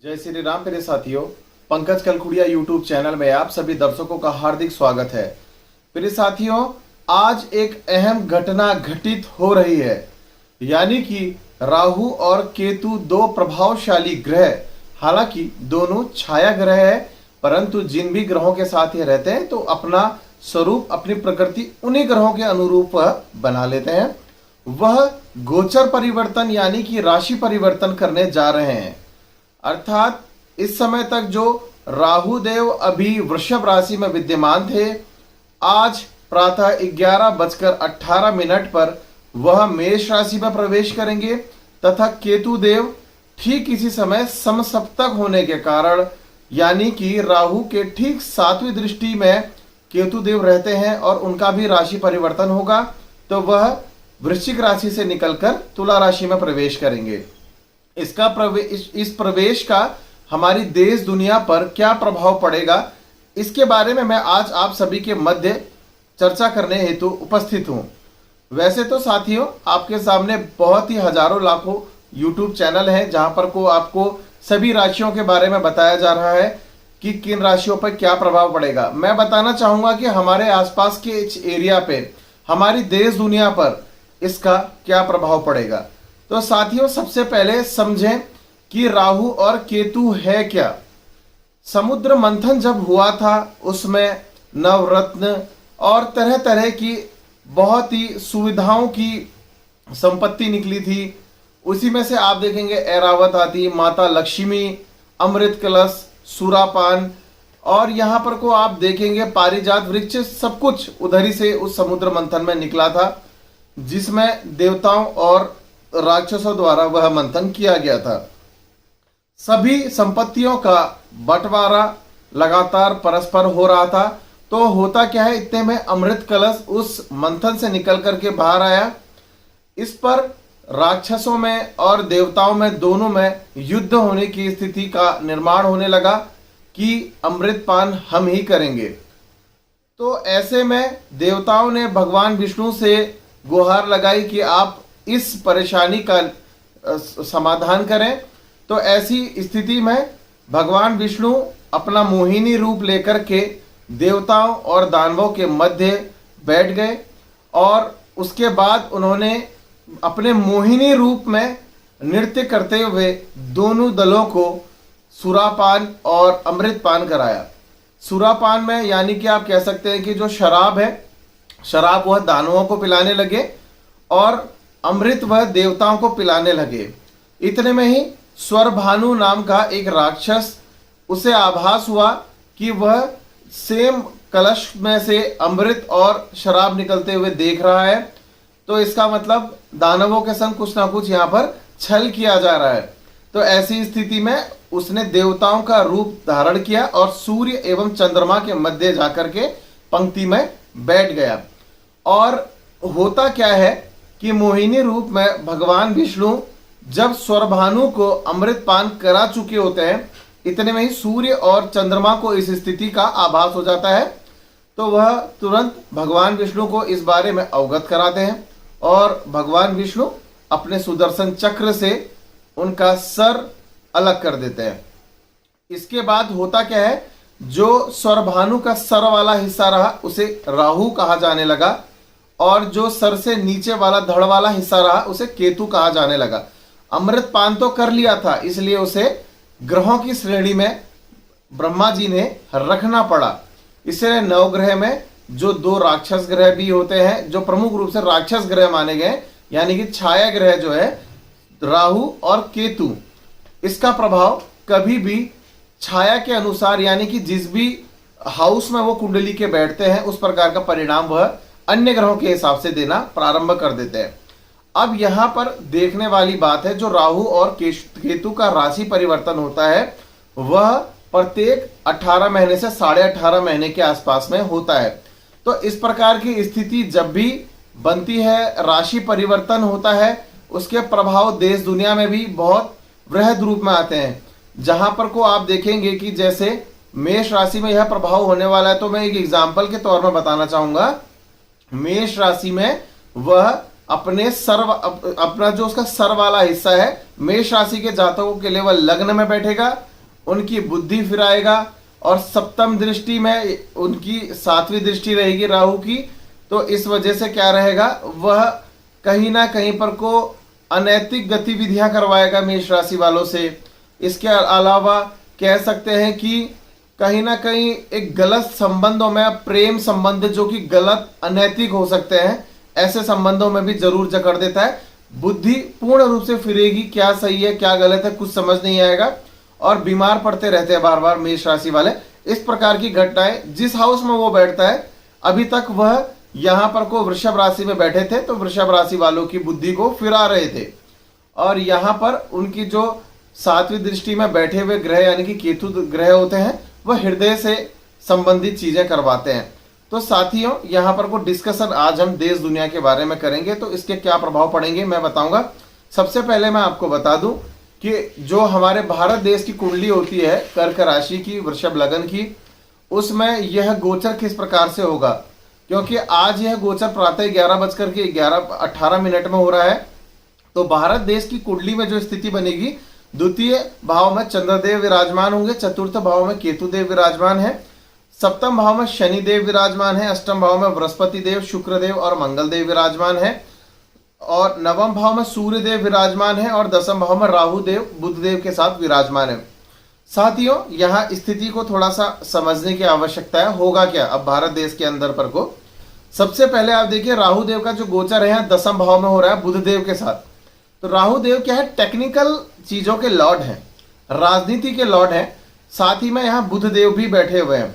जय श्री राम प्रिय साथियों। पंकज कलखुड़िया यूट्यूब चैनल में आप सभी दर्शकों का हार्दिक स्वागत है। प्रिय साथियों, आज एक अहम घटना घटित हो रही है, यानी कि राहु और केतु दो प्रभावशाली ग्रह, हालांकि दोनों छाया ग्रह है, परंतु जिन भी ग्रहों के साथ ये रहते हैं तो अपना स्वरूप, अपनी प्रकृति उन्हीं ग्रहों के अनुरूप बना लेते हैं। वह गोचर परिवर्तन यानी कि राशि परिवर्तन करने जा रहे हैं। अर्थात इस समय तक जो राहु देव अभी वृषभ राशि में विद्यमान थे, आज प्रातः 11:18 पर वह मेष राशि में प्रवेश करेंगे तथा केतु देव ठीक इसी समय समसप्तक होने के कारण, यानी कि राहु के ठीक 7वीं दृष्टि में केतु देव रहते हैं और उनका भी राशि परिवर्तन होगा, तो वह वृश्चिक राशि से निकलकर तुला राशि में प्रवेश करेंगे। इस प्रवेश का हमारी देश दुनिया पर क्या प्रभाव पड़ेगा, इसके बारे में मैं आज आप सभी के मध्य चर्चा करने हेतु उपस्थित हूं। वैसे तो साथियों, आपके सामने बहुत ही हजारों लाखों YouTube चैनल हैं जहां पर को आपको सभी राशियों के बारे में बताया जा रहा है कि किन राशियों पर क्या प्रभाव पड़ेगा। मैं बताना चाहूंगा कि हमारे आसपास के इस एरिया पे, हमारी देश दुनिया पर इसका क्या प्रभाव पड़ेगा। तो साथियों, सबसे पहले समझें कि राहु और केतु है क्या। समुद्र मंथन जब हुआ था उसमें नवरत्न और तरह तरह की बहुत ही सुविधाओं की संपत्ति निकली थी। उसी में से आप देखेंगे ऐरावत आदि, माता लक्ष्मी, अमृत कलश, सुरापान, और यहां पर को आप देखेंगे पारिजात वृक्ष, सब कुछ उधर ही से उस समुद्र मंथन में निकला था, जिसमें देवताओं और राक्षसों द्वारा वह मंथन किया गया था। सभी संपत्तियों का बंटवारा लगातार परस्पर हो रहा था। तो होता क्या है, इतने में अमृत कलश उस मंथन से निकल करके बाहर आया। इस पर राक्षसों में और देवताओं में, दोनों में युद्ध होने की स्थिति का निर्माण होने लगा कि अमृतपान हम ही करेंगे। तो ऐसे में देवताओं ने भगवान विष्णु से गुहार लगाई कि आप इस परेशानी का समाधान करें। तो ऐसी स्थिति में भगवान विष्णु अपना मोहिनी रूप लेकर के देवताओं और दानवों के मध्य बैठ गए और उसके बाद उन्होंने अपने मोहिनी रूप में नृत्य करते हुए दोनों दलों को सुरापान और अमृतपान कराया। सुरापान में यानी कि आप कह सकते हैं कि जो शराब है, शराब वह दानवों को पिलाने लगे और अमृत वह देवताओं को पिलाने लगे। इतने में ही स्वरभानु नाम का एक राक्षस, उसे आभास हुआ कि वह सेम कलश में से अमृत और शराब निकलते हुए देख रहा है, तो इसका मतलब दानवों के संग कुछ ना कुछ यहाँ पर छल किया जा रहा है। तो ऐसी स्थिति में उसने देवताओं का रूप धारण किया और सूर्य एवं चंद्रमा के मध्य जाकर के पंक्ति में बैठ गया। और होता क्या है कि मोहिनी रूप में भगवान विष्णु जब स्वरभानु को अमृतपान करा चुके होते हैं, इतने में ही सूर्य और चंद्रमा को इस स्थिति का आभास हो जाता है। तो वह तुरंत भगवान विष्णु को इस बारे में अवगत कराते हैं और भगवान विष्णु अपने सुदर्शन चक्र से उनका सर अलग कर देते हैं। इसके बाद होता क्या है, जो स्वरभानु का सर वाला हिस्सा रहा उसे राहु कहा जाने लगा और जो सर से नीचे वाला धड़ वाला हिस्सा रहा उसे केतु कहा जाने लगा। अमृतपान तो कर लिया था, इसलिए उसे ग्रहों की श्रेणी में ब्रह्मा जी ने रखना पड़ा। इसलिए नवग्रह में जो दो राक्षस ग्रह भी होते हैं, जो प्रमुख रूप से राक्षस ग्रह माने गए, यानी कि छाया ग्रह जो है राहु और केतु, इसका प्रभाव कभी भी छाया के अनुसार, यानी कि जिस भी हाउस में वो कुंडली के बैठते हैं उस प्रकार का परिणाम वह अन्य ग्रहों के हिसाब से देना प्रारंभ कर देते हैं। अब यहां पर देखने वाली बात है, जो राहु और केतु का राशि परिवर्तन होता है वह प्रत्येक 18 महीने से 18.5 महीने के आसपास में होता है। तो इस प्रकार की स्थिति जब भी बनती है, राशि परिवर्तन होता है, उसके प्रभाव देश दुनिया में भी बहुत वृहद रूप में आते हैं। जहां पर को आप देखेंगे कि जैसे मेष राशि में यह प्रभाव होने वाला है, तो मैं एक एग्जाम्पल के तौर में बताना चाहूंगा। मेष राशि में वह अपने अपना जो उसका सर वाला हिस्सा है, मेष राशि के जातकों के लिए वह लग्न में बैठेगा उनकी बुद्धि फिराएगा, और सप्तम दृष्टि में उनकी 7वीं दृष्टि रहेगी राहु की। तो इस वजह से क्या रहेगा, वह कहीं ना कहीं पर को अनैतिक गतिविधियां करवाएगा मेष राशि वालों से। इसके अलावा कह सकते हैं कि कहीं ना कहीं एक गलत संबंधों में, प्रेम संबंध जो कि गलत अनैतिक हो सकते हैं, ऐसे संबंधों में भी जरूर जकड़ देता है। बुद्धि पूर्ण रूप से फिरेगी, क्या सही है क्या गलत है कुछ समझ नहीं आएगा, और बीमार पड़ते रहते हैं बार बार मेष राशि वाले। इस प्रकार की घटनाएं, जिस हाउस में वो बैठता है, अभी तक वह यहां पर को वृषभ राशि में बैठे थे तो वृषभ राशि वालों की बुद्धि को फिरा रहे थे, और यहां पर उनकी जो 7वीं दृष्टि में बैठे हुए ग्रह यानी कि केतु ग्रह होते हैं, वह हृदय से संबंधित चीजें करवाते हैं। तो साथियों, यहाँ पर को डिस्कशन आज हम देश दुनिया के बारे में करेंगे, तो इसके क्या प्रभाव पड़ेंगे मैं बताऊंगा। सबसे पहले मैं आपको बता दूं कि जो हमारे भारत देश की कुंडली होती है कर्क राशि की, वृषभ लगन की, उसमें यह गोचर किस प्रकार से होगा, क्योंकि आज यह गोचर प्रातः 11:18 में हो रहा है। तो भारत देश की कुंडली में जो स्थिति बनेगी, द्वितीय भाव में चंद्रदेव विराजमान होंगे, चतुर्थ भाव में केतु देव विराजमान है, सप्तम भाव में शनि देव विराजमान है, अष्टम भाव में बृहस्पति देव, शुक्र देव और मंगल देव विराजमान है, और नवम भाव में सूर्य देव विराजमान है, और दसम भाव में राहु देव बुध देव के साथ विराजमान है। साथियों, यहाँ स्थिति को थोड़ा सा समझने की आवश्यकता है। होगा क्या अब भारत देश के अंदर पर को, सबसे पहले आप देखिए राहु देव का जो गोचर है दसम भाव में हो रहा है बुध देव के साथ। तो राहु देव क्या है, टेक्निकल चीजों के लॉर्ड हैं, राजनीति के लॉर्ड हैं। साथ ही में यहाँ बुध देव भी बैठे हुए हैं।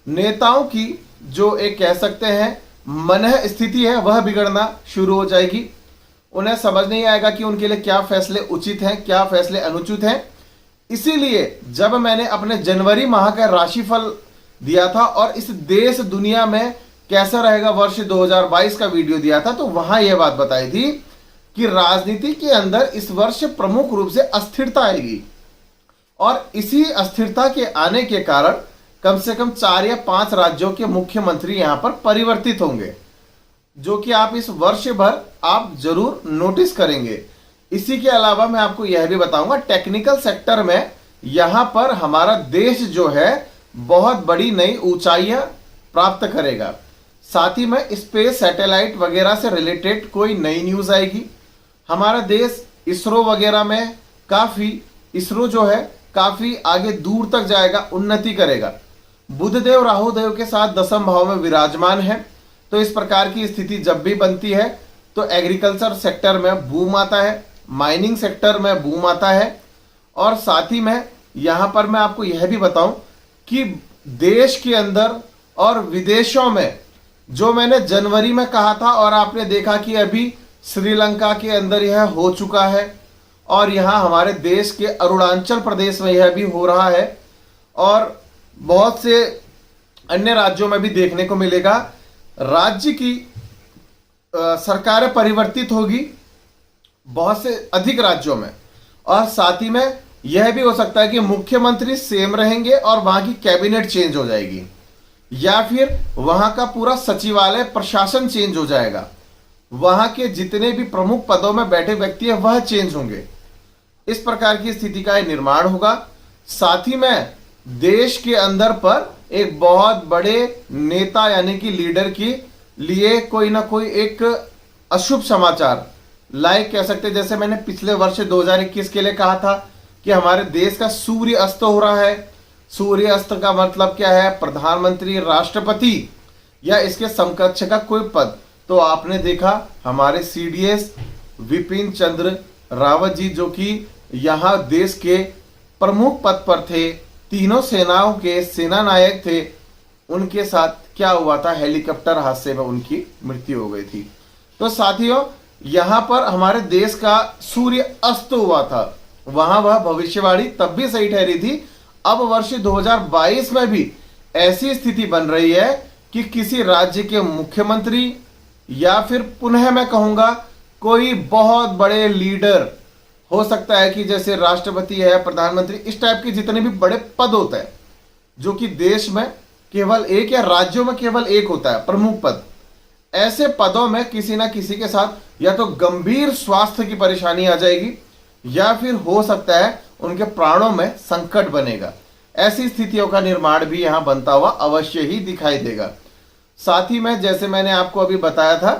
नेताओं की जो एक कह सकते हैं मन स्थिति है, वह बिगड़ना शुरू हो जाएगी। उन्हें समझ नहीं आएगा कि उनके लिए क्या फैसले उचित हैं, क्या फैसले अनुचित हैं। इसीलिए जब मैंने अपने जनवरी माह का राशिफल दिया था और इस देश दुनिया में कैसा रहेगा वर्ष 2022 का वीडियो दिया था, तो वहां यह बात बताई थी कि राजनीति के अंदर इस वर्ष प्रमुख रूप से अस्थिरता आएगी, और इसी अस्थिरता के आने के कारण कम से कम 4 या 5 राज्यों के मुख्यमंत्री यहां पर परिवर्तित होंगे, जो कि आप इस वर्ष भर आप जरूर नोटिस करेंगे। इसी के अलावा मैं आपको यह भी बताऊंगा, टेक्निकल सेक्टर में यहां पर हमारा देश जो है बहुत बड़ी नई ऊंचाइयां प्राप्त करेगा। साथ ही में स्पेस सैटेलाइट वगैरह से रिलेटेड कोई नई न्यूज आएगी। हमारा देश इसरो वगैरह में इसरो जो है काफी आगे दूर तक जाएगा, उन्नति करेगा। बुधदेव राहु देव के साथ दसम भाव में विराजमान है। तो इस प्रकार की स्थिति जब भी बनती है तो एग्रीकल्चर सेक्टर में बूम आता है, माइनिंग सेक्टर में बूम आता है, और साथ ही में यहां पर मैं आपको यह भी बताऊं कि देश के अंदर और विदेशों में, जो मैंने जनवरी में कहा था और आपने देखा कि अभी श्रीलंका के अंदर यह हो चुका है, और यहां हमारे देश के अरुणाचल प्रदेश में यह भी हो रहा है, और बहुत से अन्य राज्यों में भी देखने को मिलेगा। राज्य की सरकारें परिवर्तित होगी बहुत से अधिक राज्यों में, और साथ ही में यह भी हो सकता है कि मुख्यमंत्री सेम रहेंगे और वहां की कैबिनेट चेंज हो जाएगी, या फिर वहां का पूरा सचिवालय प्रशासन चेंज हो जाएगा। वहां के जितने भी प्रमुख पदों में बैठे व्यक्ति हैं वह चेंज होंगे। इस प्रकार की स्थिति का निर्माण होगा। साथ ही में देश के अंदर पर एक बहुत बड़े नेता यानी कि लीडर के लिए कोई ना कोई एक अशुभ समाचार, लाइक कह सकते, जैसे मैंने पिछले वर्ष 2021 के लिए कहा था कि हमारे देश का सूर्य अस्त हो रहा है। सूर्य अस्त का मतलब क्या है, प्रधानमंत्री, राष्ट्रपति या इसके समकक्ष का कोई पद। तो आपने देखा हमारे सीडीएस विपिन चंद्र रावत जी, जो कि यहाँ देश के प्रमुख पद पर थे, तीनों सेनाओं के सेना नायक थे, उनके साथ क्या हुआ था, हेलीकॉप्टर हादसे में उनकी मृत्यु हो गई थी। तो साथियों, यहां पर हमारे देश का सूर्य अस्त हुआ था, वहां वह भविष्यवाणी तब भी सही ठहरी थी। अब वर्ष 2022 में भी ऐसी स्थिति बन रही है कि किसी राज्य के मुख्यमंत्री या फिर पुनः मैं कहूंगा कोई बहुत बड़े लीडर, हो सकता है कि जैसे राष्ट्रपति है, प्रधानमंत्री, इस टाइप के जितने भी बड़े पद होते हैं, जो कि देश में केवल एक या राज्यों में केवल एक होता है प्रमुख पद, ऐसे पदों में किसी ना किसी के साथ या तो गंभीर स्वास्थ्य की परेशानी आ जाएगी, या फिर हो सकता है उनके प्राणों में संकट बनेगा। ऐसी स्थितियों का निर्माण भी यहाँ बनता हुआ अवश्य ही दिखाई देगा। साथ ही में जैसे मैंने आपको अभी बताया था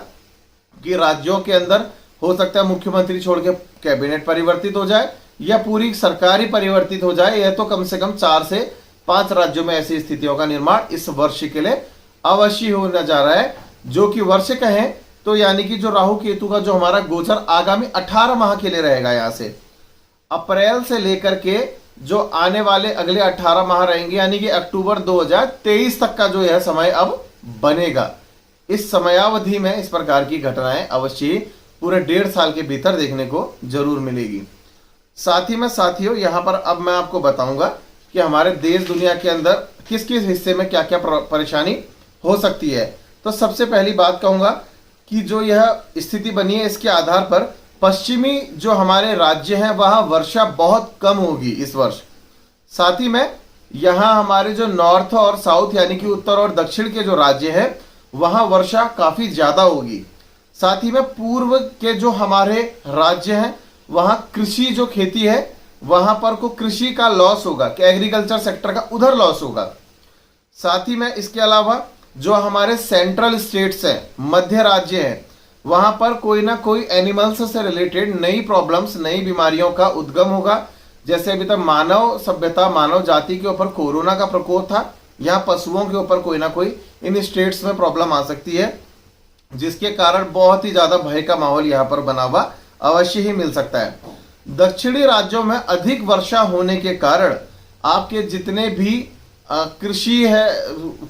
कि राज्यों के अंदर हो सकता है मुख्यमंत्री छोड़ के कैबिनेट परिवर्तित हो जाए या पूरी सरकार ही परिवर्तित हो जाए। यह तो कम से कम 4 से 5 राज्यों में ऐसी स्थितियों का निर्माण इस वर्ष के लिए अवश्य होने जा रहा है। जो कि वर्ष कहें तो यानी कि जो राहु केतु का जो हमारा गोचर आगामी 18 माह के लिए रहेगा, यहाँ से अप्रैल से लेकर के जो आने वाले अगले 18 माह रहेंगे, यानी कि अक्टूबर 2023 तक का जो यह समय अब बनेगा। इस समयावधि में इस प्रकार की घटनाएं अवश्य ही पूरे 1.5 साल के भीतर देखने को जरूर मिलेगी। साथ ही में साथियों, यहाँ पर अब मैं आपको बताऊंगा कि हमारे देश दुनिया के अंदर किस किस हिस्से में क्या क्या परेशानी हो सकती है। तो सबसे पहली बात कहूंगा कि जो यह स्थिति बनी है इसके आधार पर पश्चिमी जो हमारे राज्य हैं वहां वर्षा बहुत कम होगी इस वर्ष। साथ ही में यहाँ हमारे जो नॉर्थ और साउथ यानी कि उत्तर और दक्षिण के जो राज्य हैं वहां वर्षा काफी ज्यादा होगी। साथ ही में पूर्व के जो हमारे राज्य हैं वहां कृषि जो खेती है वहां पर को कृषि का लॉस होगा, कि एग्रीकल्चर सेक्टर का उधर लॉस होगा। साथ ही में इसके अलावा जो हमारे सेंट्रल स्टेट्स हैं, मध्य राज्य हैं, वहां पर कोई ना कोई एनिमल्स से रिलेटेड नई प्रॉब्लम्स, नई बीमारियों का उद्गम होगा। जैसे अभी तक मानव सभ्यता, मानव जाति के ऊपर कोरोना का प्रकोप था, यहाँ पशुओं के ऊपर कोई ना कोई इन स्टेट्स में प्रॉब्लम आ सकती है, जिसके कारण बहुत ही ज्यादा भय का माहौल यहाँ पर बना हुआ अवश्य ही मिल सकता है। दक्षिणी राज्यों में अधिक वर्षा होने के कारण आपके जितने भी कृषि है,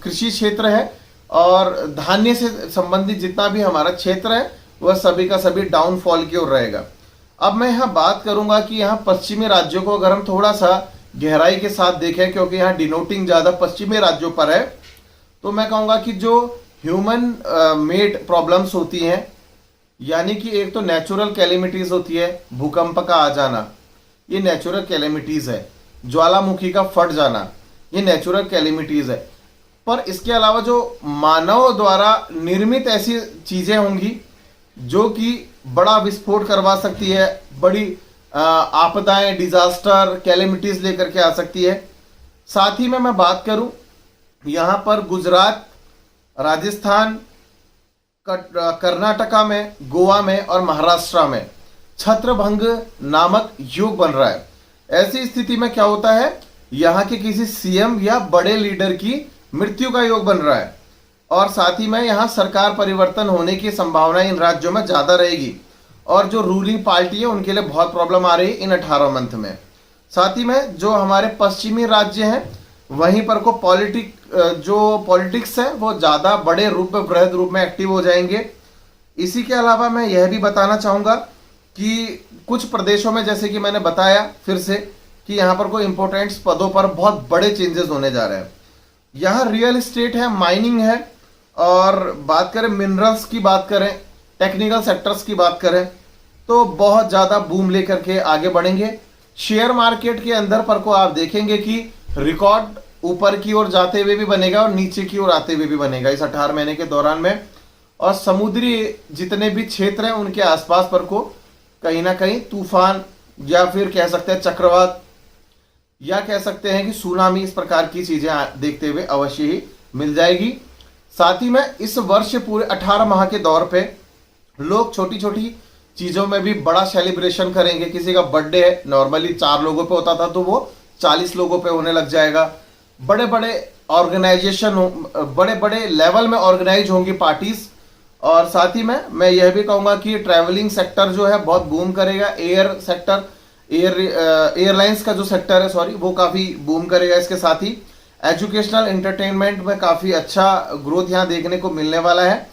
कृषि क्षेत्र है और धान्य से संबंधित जितना भी हमारा क्षेत्र है वह सभी का सभी डाउनफॉल की ओर रहेगा। अब मैं यहाँ बात करूंगा कि यहाँ पश्चिमी राज्यों को अगर हम थोड़ा सा गहराई के साथ देखें, क्योंकि यहाँ डिनोटिंग ज्यादा पश्चिमी राज्यों पर है, तो मैं कहूँगा कि जो ह्यूमन मेड प्रॉब्लम्स होती हैं, यानी कि एक तो नेचुरल कैलेमिटीज होती है, भूकंप का आ जाना, ये नेचुरल कैलेमिटीज है। ज्वालामुखी का फट जाना, ये नेचुरल कैलेमिटीज है। पर इसके अलावा जो मानव द्वारा निर्मित ऐसी चीजें होंगी जो कि बड़ा विस्फोट करवा सकती है, बड़ी आपदाएं, डिजास्टर, कैलेमिटीज लेकर के आ सकती है। साथ ही में मैं बात करूं यहाँ पर गुजरात, राजस्थान, कर्नाटका में, गोवा में और महाराष्ट्र में छत्रभंग नामक योग बन रहा है। ऐसी स्थिति में क्या होता है, यहाँ के किसी सीएम या बड़े लीडर की मृत्यु का योग बन रहा है और साथ ही में यहाँ सरकार परिवर्तन होने की संभावना इन राज्यों में ज्यादा रहेगी और जो रूलिंग पार्टी है उनके लिए बहुत प्रॉब्लम आ रही है इन 18 मंथ में। साथ ही में जो हमारे पश्चिमी राज्य हैं वहीं पर को पॉलिटिक्स है वो ज्यादा बड़े रूप में, बृहद रूप में एक्टिव हो जाएंगे। इसी के अलावा मैं यह भी बताना चाहूंगा कि कुछ प्रदेशों में, जैसे कि मैंने बताया फिर से, कि यहाँ पर कोई इंपोर्टेंट पदों पर बहुत बड़े चेंजेस होने जा रहे हैं। यहाँ रियल एस्टेट है, माइनिंग है, और बात करें मिनरल्स की बात करें, टेक्निकल सेक्टर्स की बात करें तो बहुत ज़्यादा बूम लेकर के आगे बढ़ेंगे। शेयर मार्केट के अंदर पर को आप देखेंगे कि रिकॉर्ड ऊपर की ओर जाते हुए भी बनेगा और नीचे की ओर आते हुए भी बनेगा इस 18 महीने के दौरान में। और समुद्री जितने भी क्षेत्र हैं उनके आसपास पर को कहीं ना कहीं तूफान या फिर कह सकते हैं चक्रवात या कह सकते हैं कि सुनामी, इस प्रकार की चीजें देखते हुए अवश्य ही मिल जाएगी। साथ ही में इस वर्ष पूरे 18 माह के दौर पे लोग छोटी छोटी चीजों में भी बड़ा सेलिब्रेशन करेंगे। किसी का बर्थडे है, नॉर्मली 4 लोगों पे होता था तो वो 40 लोगों पे होने लग जाएगा। बड़े बड़े ऑर्गेनाइजेशन, बड़े बड़े लेवल में ऑर्गेनाइज होंगी पार्टीज। और साथ ही में मैं यह भी कहूंगा कि ट्रैवलिंग सेक्टर जो है बहुत बूम करेगा। एयर सेक्टर, एयरलाइंस का जो सेक्टर है वो काफी बूम करेगा। इसके साथ ही एजुकेशनल एंटरटेनमेंट में काफी अच्छा ग्रोथ यहाँ देखने को मिलने वाला है।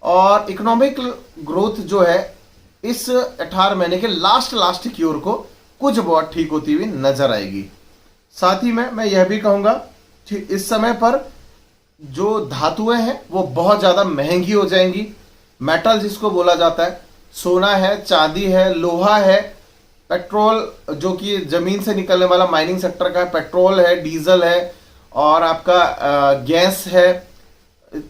और इकोनॉमिक ग्रोथ जो है इस 18 महीने के लास्ट की ओर को कुछ बहुत ठीक होती हुई नजर आएगी। साथ ही में मैं यह भी कहूंगा कि इस समय पर जो धातुएं हैं वो बहुत ज्यादा महंगी हो जाएंगी। मेटल जिसको बोला जाता है, सोना है, चांदी है, लोहा है, पेट्रोल जो कि जमीन से निकलने वाला माइनिंग सेक्टर का है, पेट्रोल है, डीजल है और आपका गैस है।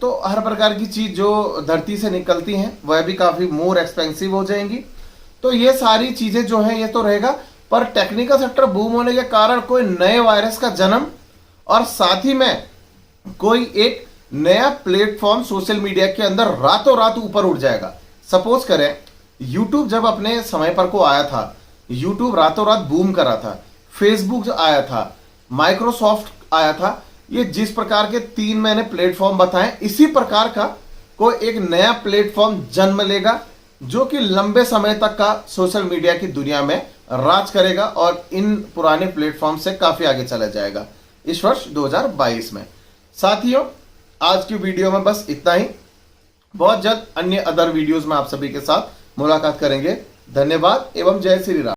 तो हर प्रकार की चीज जो धरती से निकलती हैं वह भी काफी मोर एक्सपेंसिव हो जाएंगी। तो ये सारी चीजें जो हैं ये तो रहेगा पर टेक्निकल सेक्टर बूम होने के कारण कोई नए वायरस का जन्म और साथ ही में कोई एक नया प्लेटफॉर्म सोशल मीडिया के अंदर रातों रात ऊपर उठ जाएगा। सपोज करें यूट्यूब जब अपने समय पर को आया था, यूट्यूब रातों रात बूम करा था, फेसबुक जो आया था, माइक्रोसॉफ्ट आया था, ये जिस प्रकार के 3 मैंने प्लेटफॉर्म बताए, इसी प्रकार का कोई एक नया प्लेटफॉर्म जन्म लेगा जो कि लंबे समय तक का सोशल मीडिया की दुनिया में राज करेगा और इन पुराने प्लेटफॉर्म से काफी आगे चला जाएगा इस वर्ष 2022 में। साथियों, आज की वीडियो में बस इतना ही। बहुत जल्द अन्य अदर वीडियोस में आप सभी के साथ मुलाकात करेंगे। धन्यवाद एवं जय श्री राम।